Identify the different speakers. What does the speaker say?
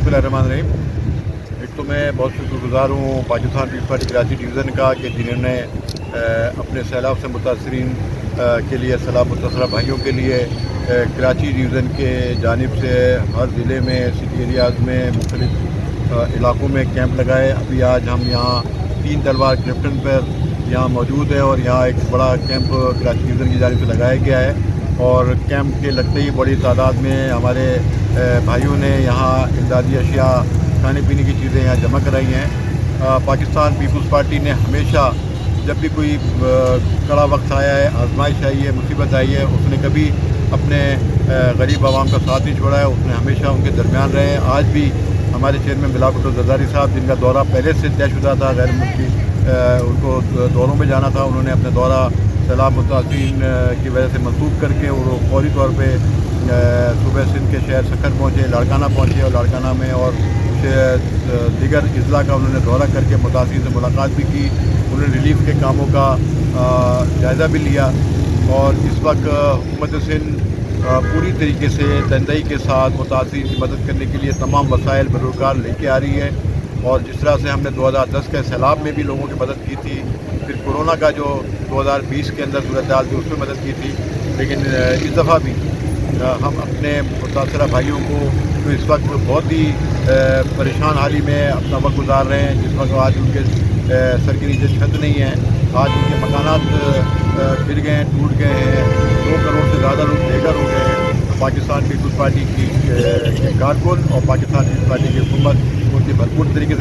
Speaker 1: बिस्मिल्लाहिर्रहमानिर्रहीम। एक तो मैं बहुत शुक्रगुज़ार हूँ पाकिस्तान पीपल्स पार्टी कराची डिवीज़न का कि जिन्होंने अपने सैलाब से मुतासरीन के लिए सैलाब मुतासरा भाइयों के लिए कराची डिवीज़न के जानिब से हर ज़िले में सिटी एरियाज़ में मुख्तलिफ़ इलाक़ों में कैंप लगाए। अभी आज हम यहाँ 3 तलवार क्रिप्टन पर यहाँ मौजूद है और यहाँ एक बड़ा कैंप कराची डिवीज़न की जानिब से लगाया गया है और कैंप के लगते ही बड़ी तादाद में हमारे भाइयों ने यहाँ इमदादी अशिया खाने पीने की चीज़ें यहाँ जमा कराई हैं। पाकिस्तान पीपल्स पार्टी ने हमेशा जब भी कोई कड़ा वक्त आया है, आजमाइश आई है, मुसीबत आई है, उसने कभी अपने गरीब आवाम का साथ नहीं छोड़ा है। उसने हमेशा उनके दरमियान रहे हैं। आज भी हमारे चेयरमैन बिलावल भुट्टो जरदारी साहब, जिनका दौरा पहले से तयशुदा था, गैर मुल्की उनको दौरों में जाना था, उन्होंने अपना दौरा सैलाब मुतासरीन की वजह से मनसूख करके और फौरी तौर पर सुबह सिंध के शहर सखर पहुँचे, लाड़काना पहुँचे और लाड़काना में और दीगर अजला का उन्होंने दौरा करके मुतासरीन से मुलाकात भी की। उन्होंने रिलीफ के कामों का जायज़ा भी लिया और इस वक्त हुकूमत सिंध पूरी तरीके से तनदई के साथ मुतासरीन की मदद करने के लिए तमाम वसाइल बरोकार लेके आ रही है। और जिस तरह से हमने 2010 के सैलाब में भी लोगों की मदद की थी, फिर कोरोना का जो 2020 के अंदर सूरत हाल थी उसमें मदद की थी, लेकिन इस दफ़ा भी हम अपने मुतासरा भाइयों को जो इस वक्त बहुत ही परेशान हाली में अपना वक्त गुजार रहे हैं, जिस वक्त आज उनके सर के नीचे छत नहीं है, आज उनके मकानात गिर गए हैं, टूट गए हैं, 2 करोड़ से ज़्यादा लोग बेघर हो गए हैं। पाकिस्तान पीपल्स पार्टी की कारकुन और पाकिस्तान पीपल्स पार्टी की हुकूमत उनकी भरपूर तरीके से